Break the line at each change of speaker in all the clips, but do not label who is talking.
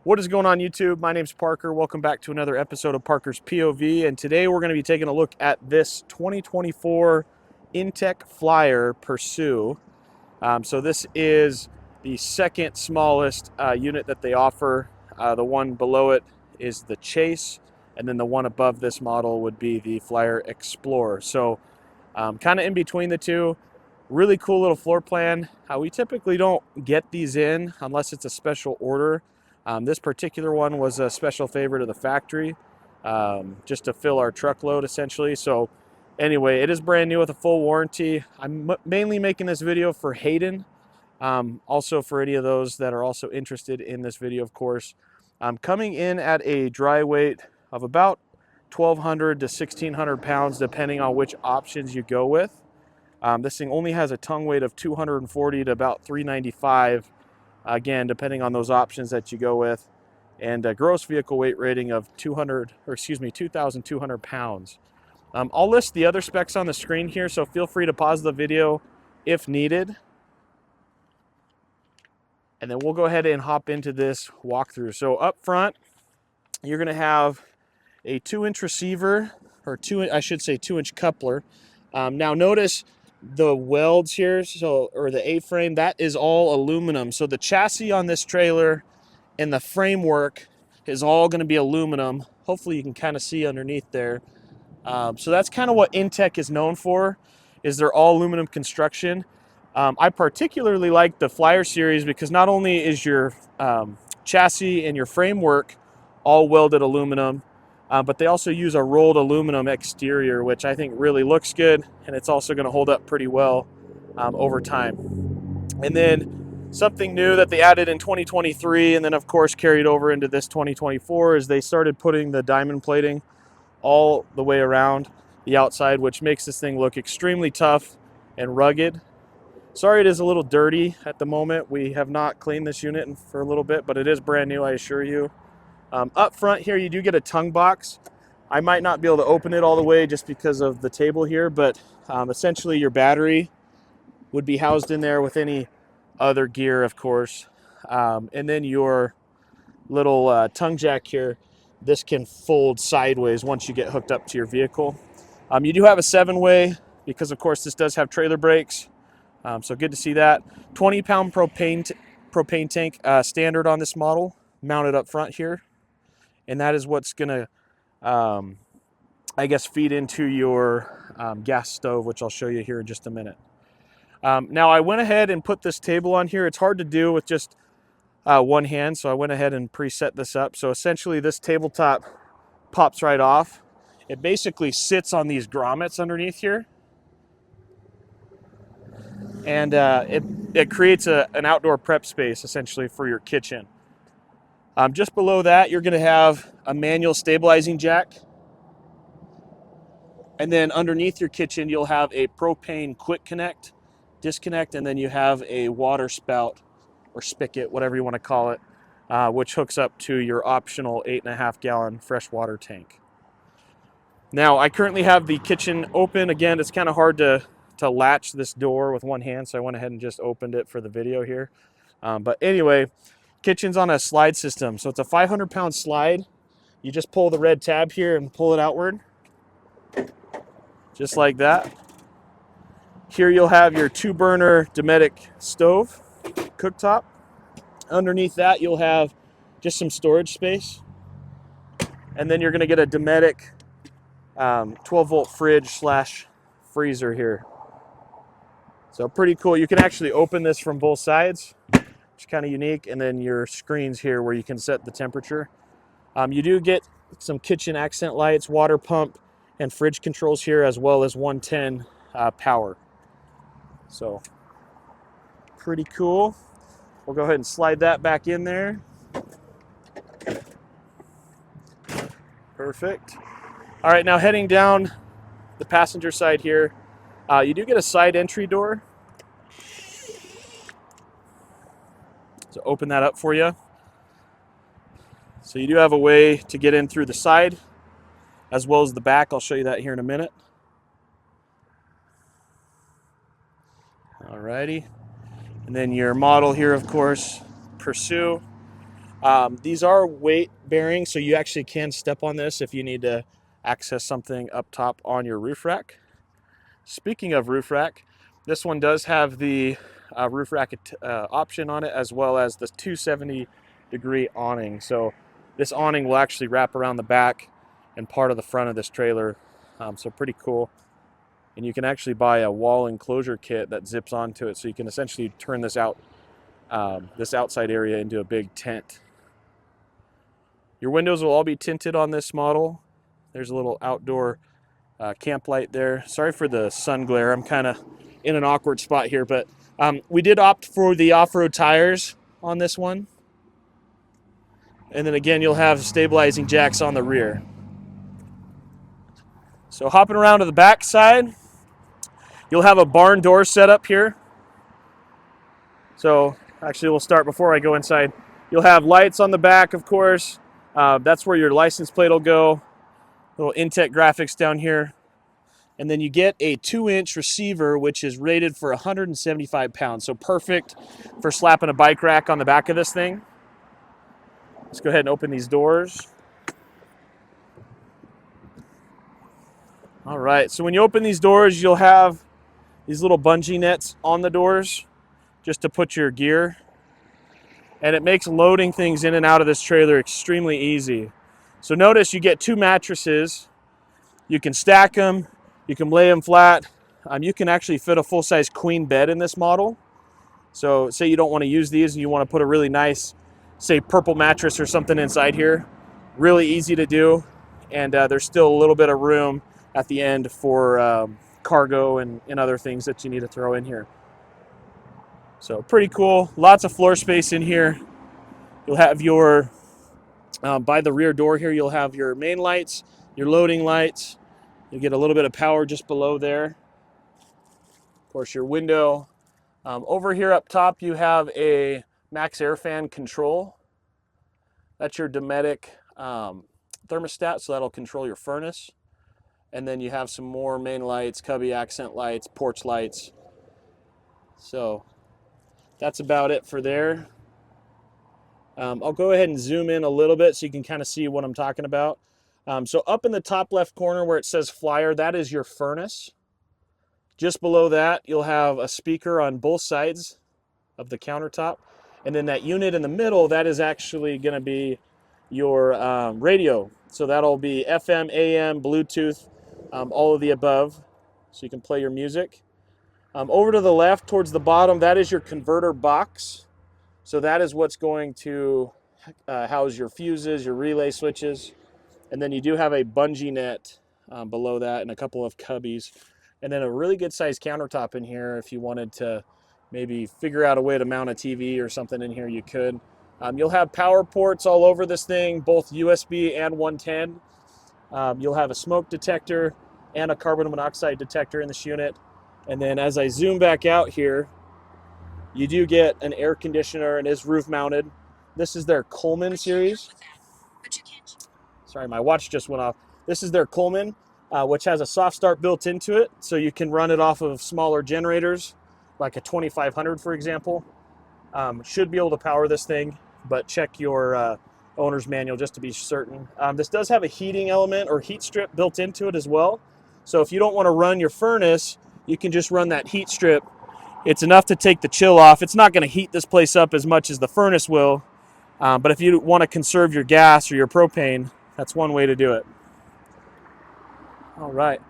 What is going on YouTube? My name's Parker. Welcome back to another episode of Parker's POV, and today we're going to be taking a look at this 2024 Intech Flyer Pursue. So this is the second smallest unit that they offer. The one below it is the Chase, and then the one above this model would be the Flyer Explorer. So kind of in between the two. Really cool little floor plan. We typically don't get these in unless it's a special order. This particular one was a special favorite of the factory, just to fill our truckload essentially. So anyway, it is brand new with a full warranty. I'm mainly making this video for Hayden, also for any of those that are also interested in this video, of course. Coming in at a dry weight of about 1,200 to 1,600 pounds, depending on which options you go with. This thing only has a tongue weight of 240 to about 395, again, depending on those options that you go with, and a gross vehicle weight rating of 2,200 pounds. I'll list the other specs on the screen here, so feel free to pause the video if needed. And then we'll go ahead and hop into this walkthrough. So up front, you're going to have a 2-inch receiver, or I should say 2-inch coupler. Now notice the welds here, or the A-frame, that is all aluminum. So the chassis on this trailer and the framework is all going to be aluminum. Hopefully you can kind of see underneath there. So that's kind of what Intech is known for, is they're all aluminum construction. I particularly like the Flyer series because not only is your chassis and your framework all welded aluminum, but they also use a rolled aluminum exterior, which I think really looks good, and it's also going to hold up pretty well over time. And then something new that they added in 2023, and then of course carried over into this 2024, is they started putting the diamond plating all the way around the outside, which makes this thing look extremely tough and rugged. Sorry it is a little dirty at the moment. We have not cleaned this unit for a little bit, but it is brand new, I assure you. Up front here, you do get a tongue box. I might not be able to open it all the way just because of the table here, but essentially your battery would be housed in there with any other gear, of course. And then your little tongue jack here, this can fold sideways once you get hooked up to your vehicle. You do have a 7-way because, of course, this does have trailer brakes. So good to see that. 20-pound propane tank standard on this model, mounted up front here. And that is what's going to, I guess, feed into your gas stove, which I'll show you here in just a minute. Now, I went ahead and put this table on here. It's hard to do with just one hand, so I went ahead and preset this up. So essentially, this tabletop pops right off. It basically sits on these grommets underneath here. And it creates an outdoor prep space, essentially, for your kitchen. Just below that, you're going to have a manual stabilizing jack. And then underneath your kitchen, you'll have a propane quick connect, disconnect, and then you have a water spout or spigot, whatever you want to call it, which hooks up to your optional 8.5-gallon freshwater tank. Now, I currently have the kitchen open. Again, it's kind of hard to latch this door with one hand, so I went ahead and just opened it for the video here. But anyway, kitchen's on a slide system, so it's a 500-pound slide. You just pull the red tab here and pull it outward, just like that. Here you'll have your 2-burner Dometic stove, cooktop. Underneath that you'll have just some storage space, and then you're going to get a Dometic 12-volt fridge / freezer here. So pretty cool. You can actually open this from both sides, which is kind of unique. And then your screens here where you can set the temperature. You do get some kitchen accent lights, water pump, and fridge controls here, as well as 110 power. So pretty cool. We'll go ahead and slide that back in there. Perfect. All right, now heading down the passenger side here, you do get a side entry door. So open that up for you. So you do have a way to get in through the side as well as the back. I'll show you that here in a minute. Alrighty. And then your model here, of course, Pursue. These are weight bearing, so you actually can step on this if you need to access something up top on your roof rack. Speaking of roof rack, this one does have the roof rack option on it, as well as the 270-degree awning. So this awning will actually wrap around the back and part of the front of this trailer. So pretty cool. And you can actually buy a wall enclosure kit that zips onto it, so you can essentially turn this this outside area into a big tent. Your windows will all be tinted on this model. There's a little outdoor camp light there. Sorry for the sun glare. I'm kind of in an awkward spot here, but we did opt for the off-road tires on this one. And then again, you'll have stabilizing jacks on the rear. So hopping around to the back side, you'll have a barn door set up here. So actually we'll start before I go inside. You'll have lights on the back, of course. That's where your license plate will go. Little Intech graphics down here. And then you get a 2-inch receiver, which is rated for 175 pounds. So perfect for slapping a bike rack on the back of this thing. Let's go ahead and open these doors. All right, so when you open these doors, you'll have these little bungee nets on the doors just to put your gear. And it makes loading things in and out of this trailer extremely easy. So notice you get 2 mattresses. You can stack them, you can lay them flat. You can actually fit a full-size queen bed in this model. So say you don't want to use these and you want to put a really nice, say, purple mattress or something inside here. Really easy to do. And there's still a little bit of room at the end for cargo and other things that you need to throw in here. So pretty cool. Lots of floor space in here. You'll have your, by the rear door here, you'll have your main lights, your loading lights. You get a little bit of power just below there. Of course, your window. Over here up top, you have a max air fan control. That's your Dometic thermostat, so that'll control your furnace. And then you have some more main lights, cubby accent lights, porch lights. So that's about it for there. I'll go ahead and zoom in a little bit so you can kind of see what I'm talking about. So up in the top left corner where it says Flyer, that is your furnace. Just below that, you'll have a speaker on both sides of the countertop. And then that unit in the middle, that is actually going to be your radio. So that'll be FM, AM, Bluetooth, all of the above. So you can play your music. Over to the left, towards the bottom, that is your converter box. So that is what's going to house your fuses, your relay switches. And then you do have a bungee net below that and a couple of cubbies. And then a really good sized countertop in here. If you wanted to maybe figure out a way to mount a TV or something in here, you could. You'll have power ports all over this thing, both USB and 110. You'll have a smoke detector and a carbon monoxide detector in this unit. And then as I zoom back out here, you do get an air conditioner and is roof mounted. This is their Coleman series. Sorry, my watch just went off. This is their Coleman, which has a soft start built into it. So you can run it off of smaller generators, like a 2500, for example. Should be able to power this thing, but check your owner's manual just to be certain. This does have a heating element or heat strip built into it as well. So if you don't want to run your furnace, you can just run that heat strip. It's enough to take the chill off. It's not going to heat this place up as much as the furnace will, but if you want to conserve your gas or your propane, that's one way to do it. All right,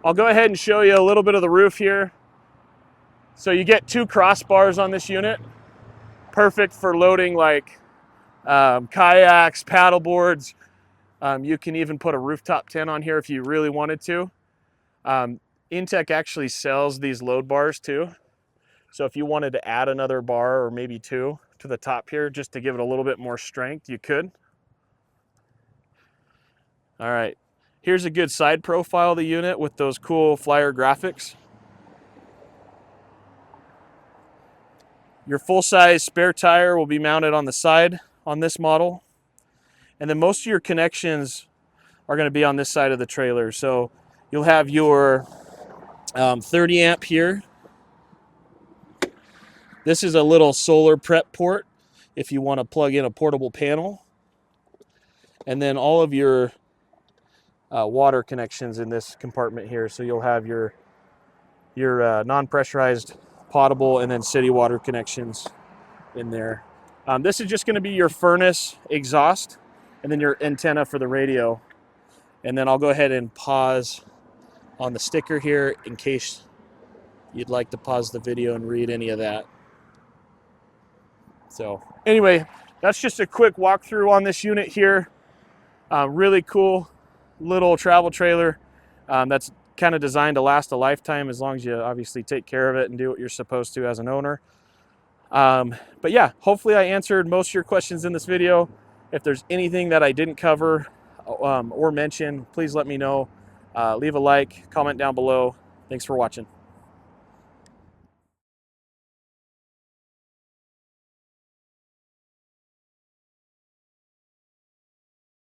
I'll go ahead and show you a little bit of the roof here. So you get 2 crossbars on this unit, perfect for loading like kayaks, paddle boards. You can even put a rooftop tent on here if you really wanted to. Intech actually sells these load bars too. So if you wanted to add another bar or maybe 2 to the top here just to give it a little bit more strength, you could. All right, here's a good side profile of the unit with those cool Flyer graphics. Your full-size spare tire will be mounted on the side on this model. And then most of your connections are going to be on this side of the trailer. So you'll have your 30 amp here. This is a little solar prep port. if you want to plug in a portable panel. And then all of your water connections in this compartment here. So you'll have your non-pressurized potable and then city water connections in there. This is just going to be your furnace exhaust and then your antenna for the radio. And then I'll go ahead and pause on the sticker here in case you'd like to pause the video and read any of that. So anyway, that's just a quick walkthrough on this unit here. Really cool little travel trailer that's kind of designed to last a lifetime, as long as you obviously take care of it and do what you're supposed to as an owner. But yeah, hopefully I answered most of your questions in this video. If there's anything that I didn't cover or mention, please let me know. Leave a like, comment down below. Thanks for watching.